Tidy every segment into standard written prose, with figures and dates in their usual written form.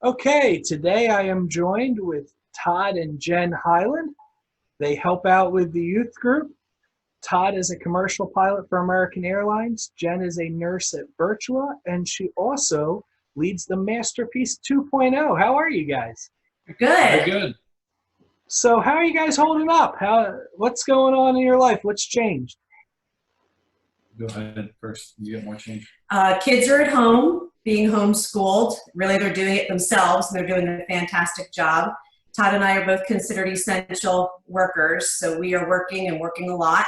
Okay, today I am joined with Todd and Jen Hyland. They help out with the youth group. Todd is a commercial pilot for American Airlines. Jen is a nurse at Virtua, and she also leads the Masterpiece 2.0. How are you guys? Very Good. good. So how are you guys holding up? What's going on in your life? What's changed? Go ahead first. You get more change. Kids are at home, being homeschooled. Really, they're doing it themselves, and they're doing a fantastic job. Todd and I are both considered essential workers, so we are working and working a lot.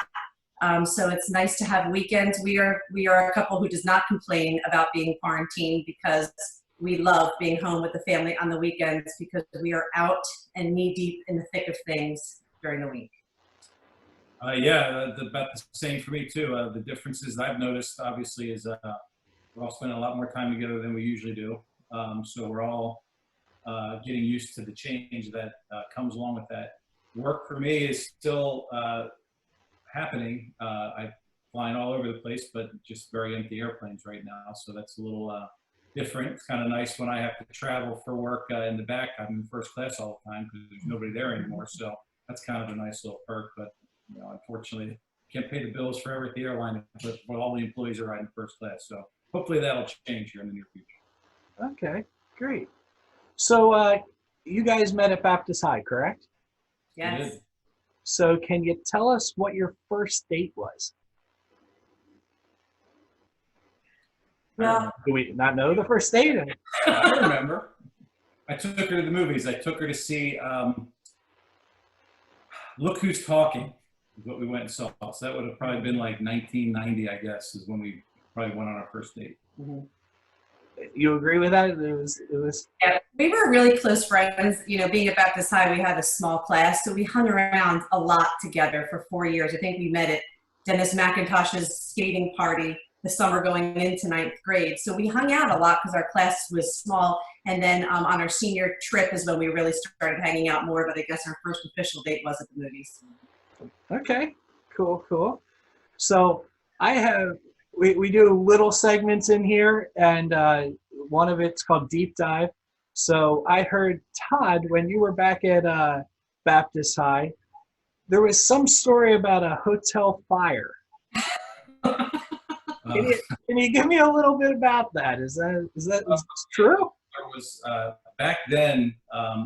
So it's nice to have weekends. We are a couple who does not complain about being quarantined because we love being home with the family on the weekends because we are out and knee deep in the thick of things during the week. About the same for me too. The differences I've noticed, obviously, is we're all spending a lot more time together than we usually do. So we're all getting used to the change that comes along with that. Work for me is still happening. I'm flying all over the place, but just very empty airplanes right now. So that's a little different. It's kind of nice when I have to travel for work in the back. I'm in first class all the time because there's nobody there anymore. So that's kind of a nice little perk. But unfortunately, can't pay the bills forever at the airline, but all the employees are riding first class. So hopefully that'll change here in the near future. Okay, great. So you guys met at Baptist High, correct? Yes. So can you tell us what your first date was? Well, Do we not know the first date? I remember. I took her to the movies. I took her to see Look Who's Talking, is what we went and saw. So that would have probably been like 1990, I guess, is when we probably went on our first date. Mm-hmm. You agree with that? It was. yeah, we were really close friends. You know, being at Baptist High, we had a small class, so we hung around a lot together for 4 years. I think we met at Dennis McIntosh's skating party the summer going into ninth grade. So we hung out a lot because our class was small. And then on our senior trip is when we really started hanging out more. But I guess our first official date was at the movies. Okay, cool. So we do little segments in here, and one of it's called Deep Dive. So I heard, Todd, when you were back at Baptist High, there was some story about a hotel fire. Can you give me a little bit about that? Is that true? There was back then,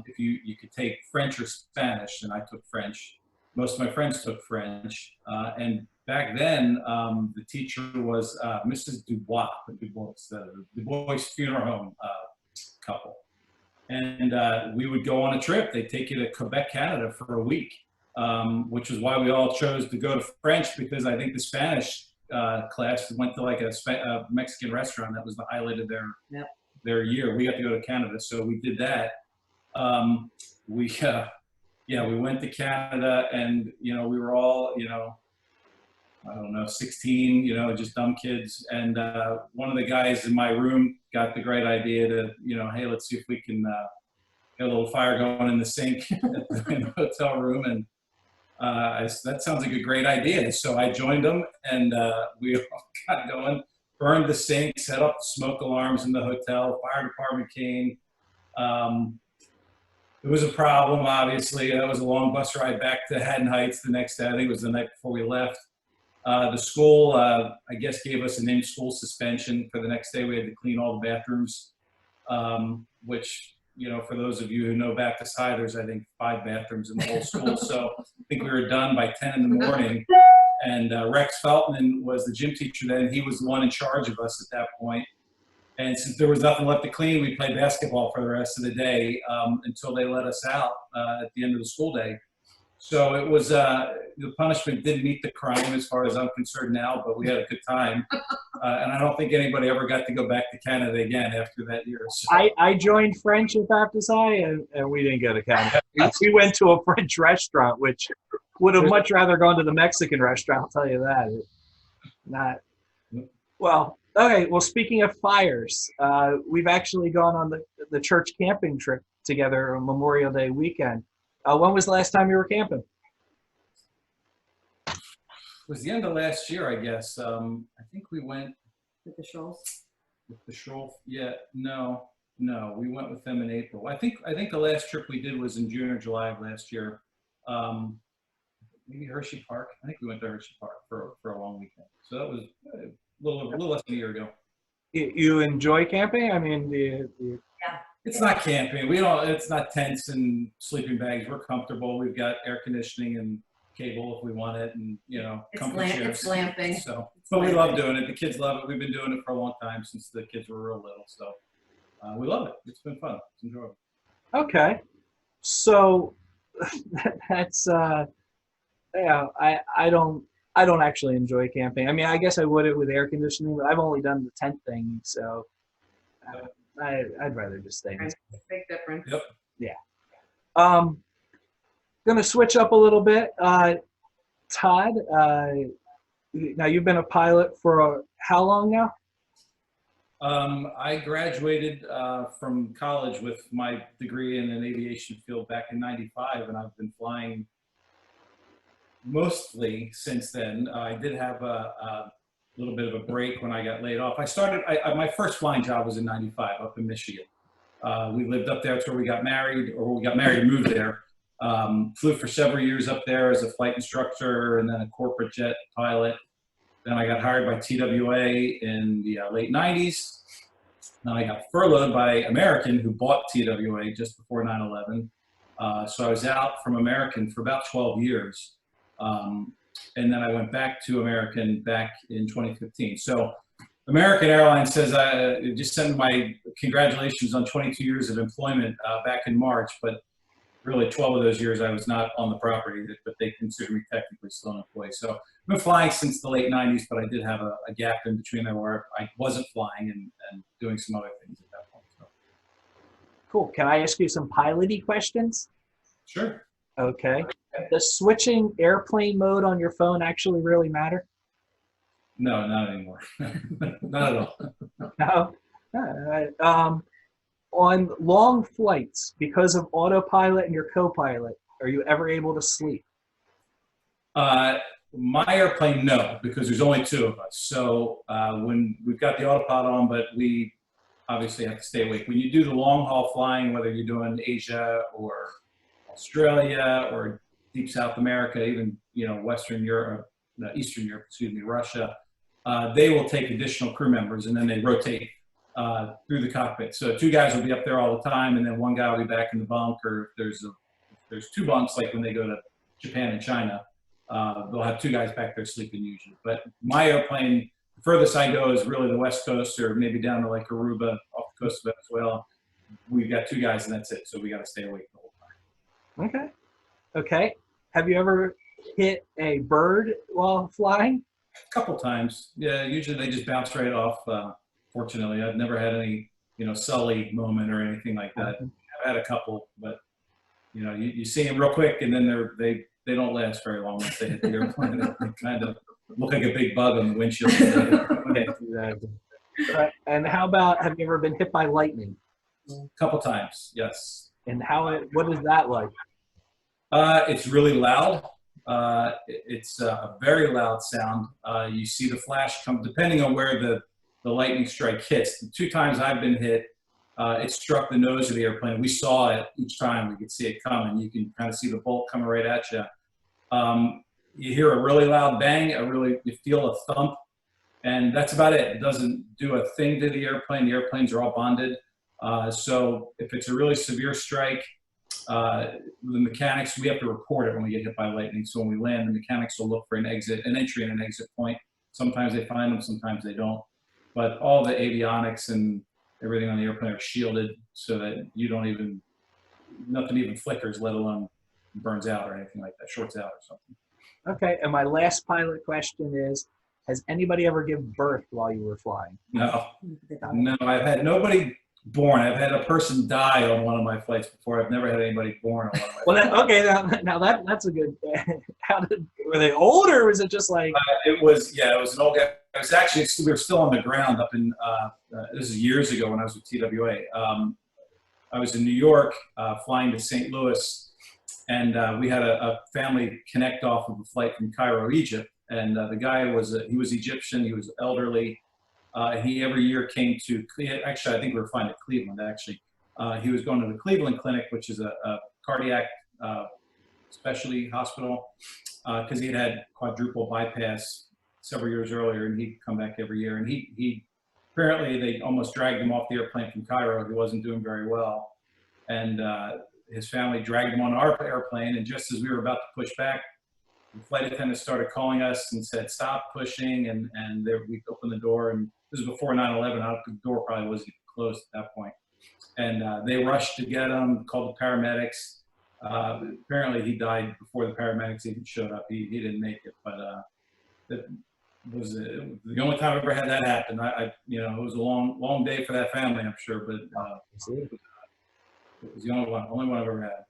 if you could take French or Spanish, and I took French. Most of my friends took French, and back then the teacher was Mrs. Dubois, the Dubois funeral home couple, and we would go on a trip. They'd take you to Quebec, Canada, for a week, which is why we all chose to go to French, because I think the Spanish class went to like a Mexican restaurant. That was the highlight of their year. We got to go to Canada, so we did that. We went to Canada, and we were all I don't know, 16, just dumb kids. And one of the guys in my room got the great idea to hey, let's see if we can get a little fire going in the sink in the hotel room. And that sounds like a great idea. So I joined them, and we all got going, burned the sink, set up the smoke alarms in the hotel. Fire department came. It was a problem, obviously. That was a long bus ride back to Haddon Heights the next day. I think it was the night before we left. The school, I guess, gave us an in-school suspension for the next day. We had to clean all the bathrooms, which, for those of you who know Baptist High, there's, I think, 5 bathrooms in the whole school. So I think we were done by 10 in the morning. And Rex Feltman was the gym teacher then. He was the one in charge of us at that point. And since there was nothing left to clean, we played basketball for the rest of the day until they let us out at the end of the school day. So it was, the punishment didn't meet the crime as far as I'm concerned now, but we had a good time. And I don't think anybody ever got to go back to Canada again after that year. So. I joined French at Baptist High, and we didn't go to Canada. We went to a French restaurant, which would have much rather gone to the Mexican restaurant, I'll tell you that. Well, okay, well, speaking of fires, we've actually gone on the church camping trip together on Memorial Day weekend. When was the last time you were camping? It was the end of last year, I guess. I think we went With the Shoals. with the Shoal. Yeah, no. No, we went with them in April. I think the last trip we did was in June or July of last year. Maybe Hershey Park. I think we went to Hershey Park for a long weekend. So that was a little less than a year ago. You enjoy camping? I mean, It's not camping. We don't. It's not tents and sleeping bags. We're comfortable. We've got air conditioning and cable if we want it, and comfort chairs. It's glamping. So, but we love doing it. The kids love it. We've been doing it for a long time since the kids were real little. So we love it. It's been fun. It's enjoyable. okay. So that's I don't actually enjoy camping. I mean, I guess I would with air conditioning, but I've only done the tent thing, so I'd rather just stay. Big difference. Yep. Yeah. Gonna switch up a little bit. Todd, now you've been a pilot for how long now? I graduated from college with my degree in an aviation field back in '95, and I've been flying mostly since then. I did have a little bit of a break when I got laid off. My first flying job was in '95 up in Michigan. We lived up there until we got married, and moved there. Flew for several years up there as a flight instructor and then a corporate jet pilot. Then I got hired by TWA in the late '90s. Then I got furloughed by American, who bought TWA just before 9/11. So I was out from American for about 12 years. And then I went back to American back in 2015. So American Airlines says I just sent my congratulations on 22 years of employment back in March, but really 12 of those years I was not on the property, but they consider me technically still an employee. So I've been flying since the late 90s, but I did have a gap in between there where I wasn't flying and doing some other things at that point. So. Cool. Can I ask you some piloty questions? Sure. Okay. Does switching airplane mode on your phone actually really matter? No, not anymore. Not at all. No. All right. On long flights, because of autopilot and your co-pilot, are you ever able to sleep? My airplane, no, because there's only two of us. So when we've got the autopilot on, but we obviously have to stay awake. When you do the long haul flying, whether you're doing Asia or Australia or deep South America, even Western Europe, Eastern Europe, Russia, they will take additional crew members and then they rotate through the cockpit. So two guys will be up there all the time, and then one guy will be back in the bunk. Or if there's two bunks, like when they go to Japan and China, they'll have two guys back there sleeping usually. But my airplane, the furthest I go is really the West Coast, or maybe down to like Aruba off the coast of Venezuela. We've got two guys and that's it. So we got to stay awake the whole time. Okay. Have you ever hit a bird while flying? A couple times. Yeah, usually they just bounce right off. Fortunately, I've never had any, Sully moment or anything like that. I've had a couple, but you see them real quick, and then they don't last very long once they hit the airplane. They kind of look like a big bug on the windshield. Right. And how about, have you ever been hit by lightning? A couple times, yes. And what is that like? It's really loud. It's a very loud sound. You see the flash come, depending on where the lightning strike hits. The two times I've been hit, it struck the nose of the airplane. We saw it each time. We could see it coming. You can kind of see the bolt coming right at you. You hear a really loud bang, you feel a thump, and that's about it. It doesn't do a thing to the airplane. The airplanes are all bonded. So if it's a really severe strike, the mechanics, we have to report it when we get hit by lightning. So when we land, the mechanics will look for an entry and an exit point. Sometimes they find them, sometimes they don't. But all the avionics and everything on the airplane are shielded so that nothing even flickers, let alone burns out or anything like that, shorts out or something. Okay, and my last pilot question is, has anybody ever given birth while you were flying? No, I've had nobody born. I've had a person die on one of my flights before. I've never had anybody born on one of my flights. Now that's a good. Were they old, or was it just like? It was an old guy. It was actually, we were still on the ground up in, this is years ago when I was with TWA. I was in New York flying to St. Louis, and we had a family connect off of a flight from Cairo, Egypt. And the guy he was Egyptian, he was elderly, He every year came to, actually, I think we were flying to Cleveland, actually. He was going to the Cleveland Clinic, which is a cardiac specialty hospital, because he had quadruple bypass several years earlier, and he'd come back every year. And he apparently, they almost dragged him off the airplane from Cairo. He wasn't doing very well. And his family dragged him on our airplane, and just as we were about to push back, the flight attendant started calling us and said, "Stop pushing," and we opened the door, and this was before 9/11. The door probably wasn't even closed at that point. And they rushed to get him, called the paramedics. Apparently he died before the paramedics even showed up. He didn't make it, but it was the only time I ever had that happen. It was a long day for that family, I'm sure, but it was the only one I've ever had.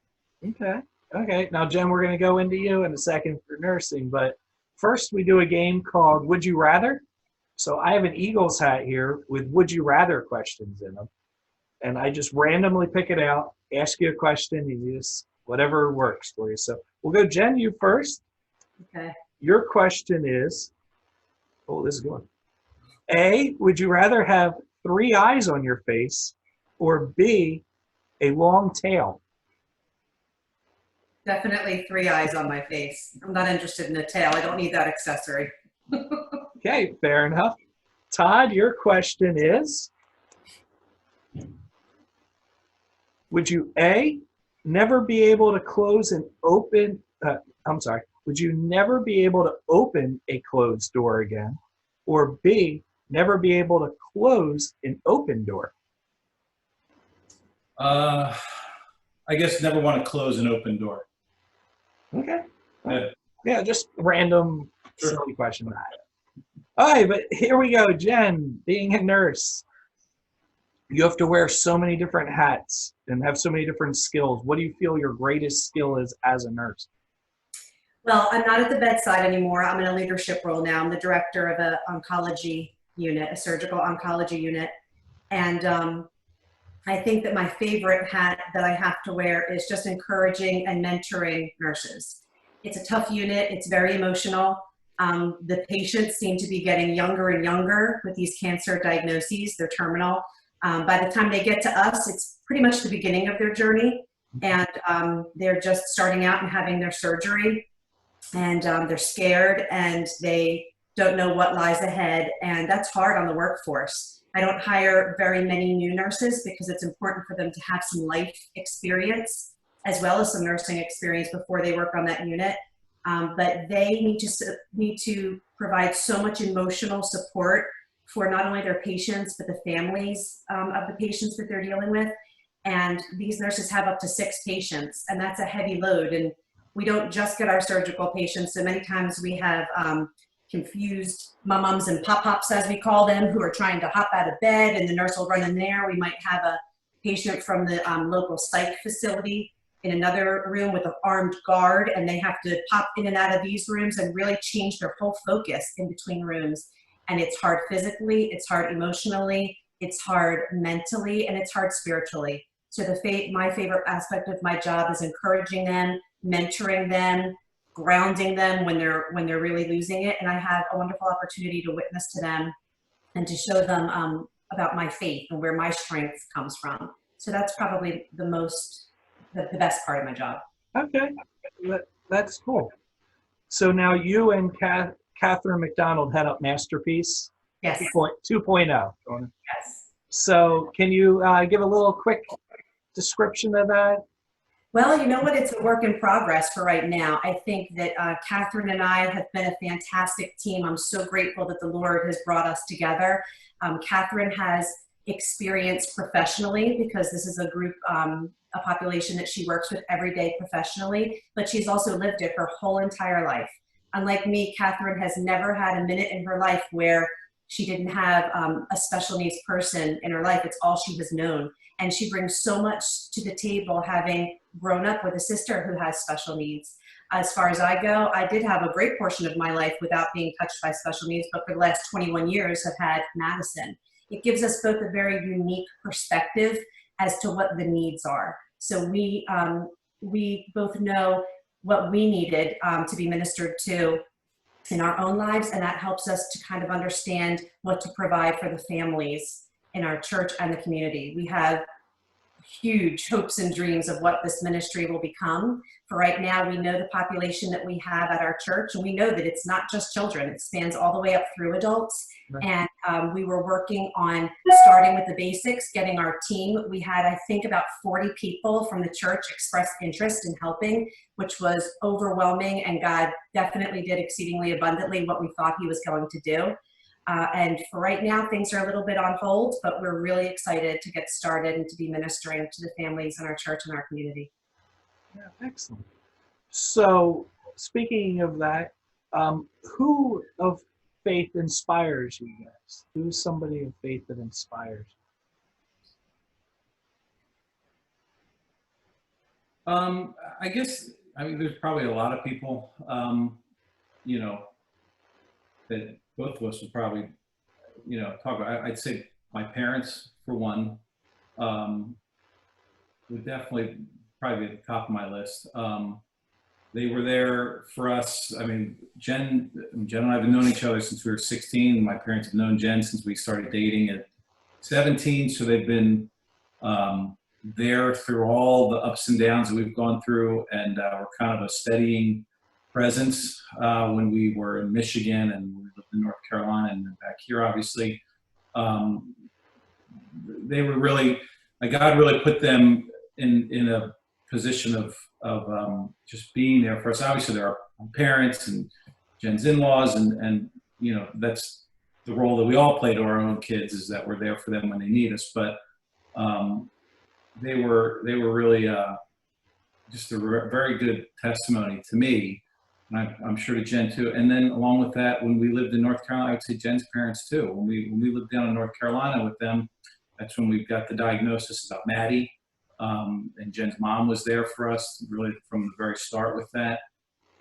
Okay. Now, Jen, we're going to go into you in a second for nursing, but first we do a game called Would You Rather? So I have an Eagles hat here with Would You Rather questions in them. And I just randomly pick it out, ask you a question, and you just, whatever works for you. So we'll go, Jen, you first. Okay. Your question is, this is good. A, would you rather have 3 eyes on your face, or B, a long tail? Definitely 3 eyes on my face. I'm not interested in a tail. I don't need that accessory. Okay, fair enough. Todd, your question is, would you A, never be able to close an open, would you never be able to open a closed door again? Or B, never be able to close an open door? I guess never want to close an open door. Okay. Yeah. Yeah, just random Sure. silly question. All right, but here we go. Jen, being a nurse, you have to wear so many different hats and have so many different skills. What do you feel your greatest skill is as a nurse? Well, I'm not at the bedside anymore. I'm in a leadership role now. I'm the director of an oncology unit, a surgical oncology unit. And I think that my favorite hat that I have to wear is just encouraging and mentoring nurses. It's a tough unit. It's very emotional. The patients seem to be getting younger and younger with these cancer diagnoses. They're terminal. By the time they get to us, it's pretty much the beginning of their journey. And they're just starting out and having their surgery. And they're scared and they don't know what lies ahead. And that's hard on the workforce. I don't hire very many new nurses because it's important for them to have some life experience as well as some nursing experience before they work on that unit. But they need to provide so much emotional support for not only their patients, but the families of the patients that they're dealing with. And these nurses have up to 6 patients, and that's a heavy load. And we don't just get our surgical patients. So many times we have confused mum-mums and pop-pops, as we call them, who are trying to hop out of bed, and the nurse will run in there. We might have a patient from the local psych facility in another room with an armed guard, and they have to pop in and out of these rooms and really change their whole focus in between rooms. And it's hard physically, it's hard emotionally, it's hard mentally, and it's hard spiritually. So my favorite aspect of my job is encouraging them, mentoring them, grounding them when they're really losing it. And I have a wonderful opportunity to witness to them and to show them about my faith and where my strength comes from. So that's probably the best part of my job. Okay, that's cool. So now you and Catherine McDonald head up Masterpiece Yes. 2.0. Yes. So can you give a little quick description of that? Well, you know what? It's a work in progress for right now. I think that Catherine and I have been a fantastic team. I'm so grateful that the Lord has brought us together. Catherine has experience professionally because this is a group, a population that she works with every day professionally, but she's also lived it her whole entire life. Unlike me, Catherine has never had a minute in her life where she didn't have a special needs person in her life. It's all she has known. And she brings so much to the table, having grown up with a sister who has special needs. As far as I go, I did have a great portion of my life without being touched by special needs, but for the last 21 years have had Madison. It gives us both a very unique perspective as to what the needs are. So we both know what we needed to be ministered to in our own lives, and that helps us to kind of understand what to provide for the families in our church and the community. We have huge hopes and dreams of what this ministry will become. For right now, we know the population that we have at our church, and we know that it's not just children. It spans all the way up through adults. Right. And we were working on starting with the basics, getting our team. We had, I think, about 40 people from the church express interest in helping, which was overwhelming, and God definitely did exceedingly abundantly what we thought he was going to do. And for right now, things are a little bit on hold, but we're really excited to get started and to be ministering to the families in our church and our community. Yeah, excellent. So, speaking of that, who of faith inspires you guys? Who's somebody of faith that inspires? I guess, I mean, there's probably a lot of people, you know, that both of us would probably, you know, talk about. I'd say my parents, for one, would definitely probably be at the top of my list. They were there for us. I mean, Jen and I have known each other since we were 16. My parents have known Jen since we started dating at 17. So they've been there through all the ups and downs that we've gone through, and we're kind of a steadying presence when we were in Michigan and we lived in North Carolina and back here, obviously. They were really, God really put them in a position of just being there for us. Obviously, there are parents and Jen's in-laws, and you know, that's the role that we all play to our own kids, is that we're there for them when they need us. But they were really just a very good testimony to me, and I'm sure to Jen too. And then along with that, when we lived in North Carolina, I would say Jen's parents too. When we lived down in North Carolina with them, that's when we got the diagnosis about Maddie. And Jen's mom was there for us really from the very start with that.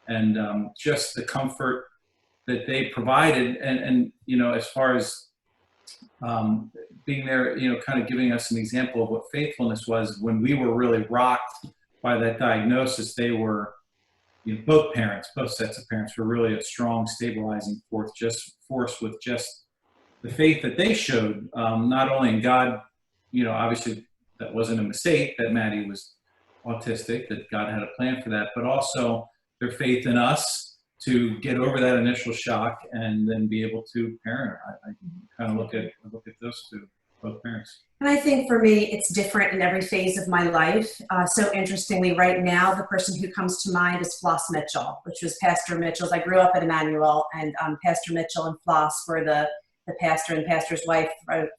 And just the comfort that they provided, and you know, as far as being there, you know, kind of giving us an example of what faithfulness was when we were really rocked by that diagnosis. They were, you know, both sets of parents were really a strong stabilizing force with just the faith that they showed, not only in God, you know, obviously that wasn't a mistake that Maddie was autistic, that God had a plan for that, but also their faith in us to get over that initial shock and then be able to parent. I kind of look at those two, both parents. And I think for me, it's different in every phase of my life. So interestingly, right now, the person who comes to mind is Floss Mitchell, which was Pastor Mitchell's. I grew up at Immanuel, and Pastor Mitchell and Floss were the pastor and pastor's wife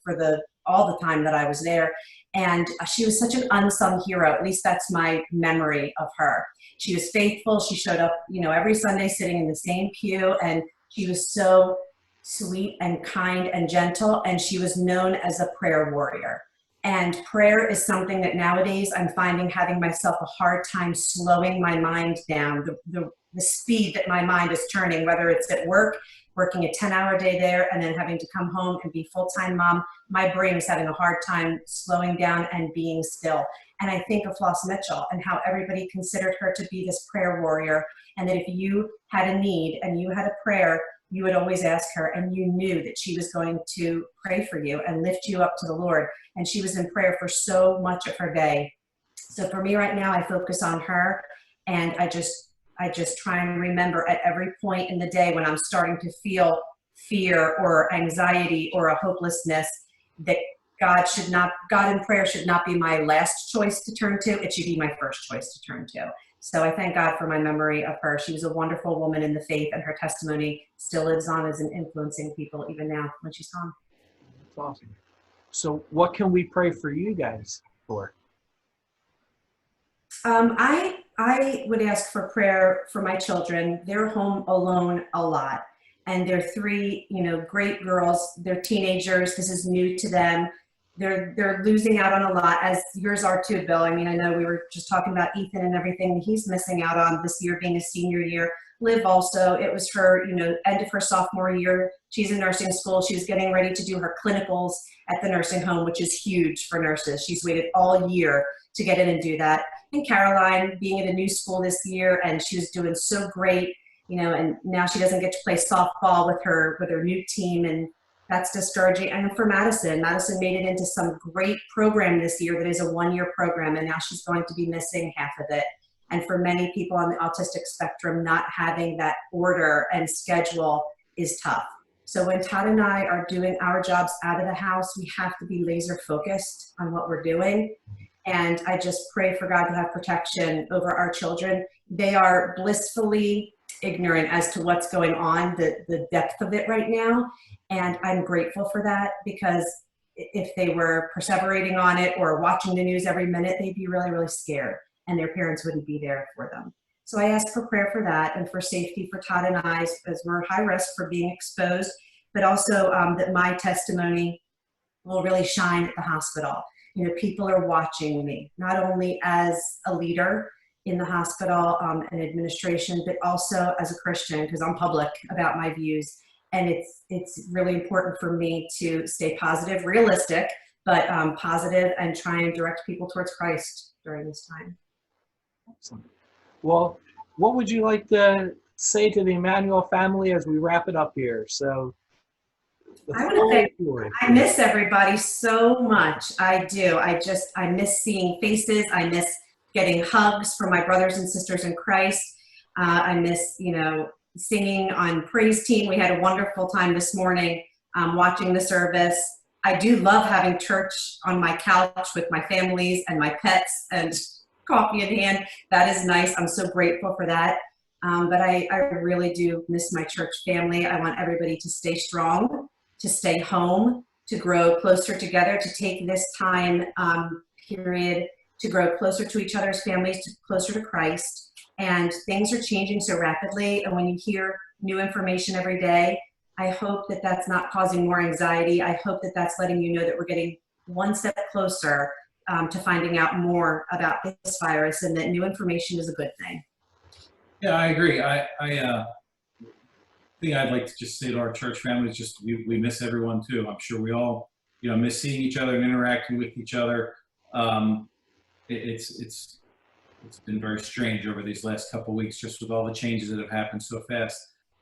for all the time that I was there. And she was such an unsung hero. At least that's my memory of her. She was faithful. She showed up, you know, every Sunday sitting in the same pew, and she was so sweet and kind and gentle, and she was known as a prayer warrior. And prayer is something that nowadays I'm finding having myself a hard time slowing my mind down, the speed that my mind is turning, whether it's at work, working a 10-hour day there, and then having to come home and be full-time mom. My brain is having a hard time slowing down and being still. And I think of Floss Mitchell and how everybody considered her to be this prayer warrior, and that if you had a need and you had a prayer, you would always ask her, and you knew that she was going to pray for you and lift you up to the Lord. And she was in prayer for so much of her day. So for me right now, I focus on her, and I just try and remember at every point in the day when I'm starting to feel fear or anxiety or a hopelessness, that God in prayer should not be my last choice to turn to. It should be my first choice to turn to. So I thank God for my memory of her. She was a wonderful woman in the faith, and her testimony still lives on as an influencing people even now when she's gone. That's awesome. So what can we pray for you guys for? I would ask for prayer for my children. They're home alone a lot, and they're three, you know, great girls. They're teenagers. This is new to them. They're losing out on a lot, as yours are too, Bill. I mean, I know we were just talking about Ethan and everything he's missing out on this year being a senior year. Liv also, it was her, you know, end of her sophomore year. She's in nursing school. She was getting ready to do her clinicals at the nursing home, which is huge for nurses. She's waited all year to get in and do that. And Caroline being at a new school this year, and she was doing so great, and now she doesn't get to play softball with her new team, and that's discouraging. And for Madison made it into some great program this year that is a 1-year program, and now she's going to be missing half of it. And for many people on the autistic spectrum, not having that order and schedule is tough. So when Todd and I are doing our jobs out of the house, we have to be laser focused on what we're doing. And I just pray for God to have protection over our children. They are blissfully ignorant as to what's going on, the depth of it right now. And I'm grateful for that, because if they were perseverating on it or watching the news every minute, they'd be really, really scared, and their parents wouldn't be there for them. So I ask for prayer for that and for safety for Todd and I, as we're high risk for being exposed, but also that my testimony will really shine at the hospital. People are watching me, not only as a leader in the hospital and administration, but also as a Christian, because I'm public about my views. And it's really important for me to stay positive, realistic, but positive, and try and direct people towards Christ during this time. Excellent. Well, what would you like to say to the Immanuel family as we wrap it up here? So, I want to say I miss everybody so much. I do. I miss seeing faces. I miss getting hugs from my brothers and sisters in Christ. I miss, singing on praise team. We had a wonderful time this morning watching the service. I do love having church on my couch with my families and my pets and coffee in hand. That is nice. I'm so grateful for that. But I really do miss my church family. I want everybody to stay strong, to stay home, to grow closer together, to take this time period to grow closer to each other's families, closer to Christ. And things are changing so rapidly. And when you hear new information every day, I hope that that's not causing more anxiety. I hope that that's letting you know that we're getting one step closer to finding out more about this virus, and that new information is a good thing. Yeah, I agree. I think I'd like to just say to our church family is just we miss everyone too. I'm sure we all miss seeing each other and interacting with each other. It's been very strange over these last couple of weeks, just with all the changes that have happened so fast.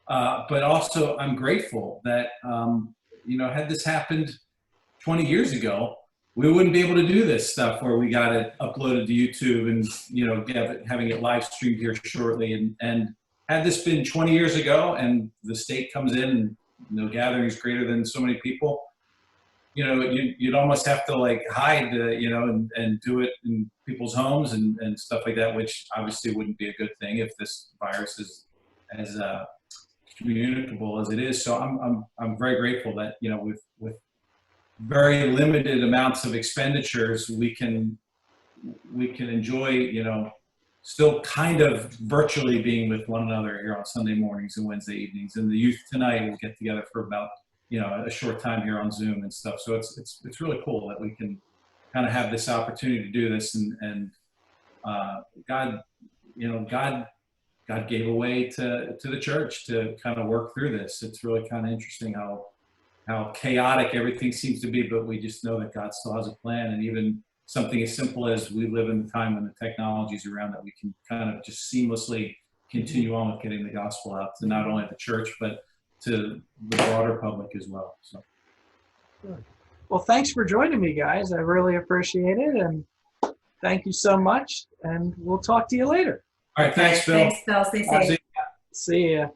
But also, I'm grateful that had this happened 20 years ago, we wouldn't be able to do this stuff where we got it uploaded to YouTube and having it live streamed here shortly. And had this been 20 years ago, and the state comes in and no gatherings greater than so many people, you'd almost have to hide, and do it in people's homes and stuff like that, which obviously wouldn't be a good thing if this virus is as communicable as it is. So I'm very grateful that with very limited amounts of expenditures, we can enjoy still kind of virtually being with one another here on Sunday mornings and Wednesday evenings, and the youth tonight will get together for about a short time here on Zoom and stuff. So it's really cool that we can kind of have this opportunity to do this, and God gave a way to the church to kind of work through this. It's really kind of interesting how chaotic everything seems to be, but we just know that God still has a plan. And even something as simple as we live in a time when the technology's around, that we can kind of just seamlessly continue on with getting the gospel out to not only the church, but to the broader public as well. So, good. Well, thanks for joining me, guys. I really appreciate it, and thank you so much. And we'll talk to you later. All right, thanks, Phil. Thanks, Phil. Stay safe. See ya.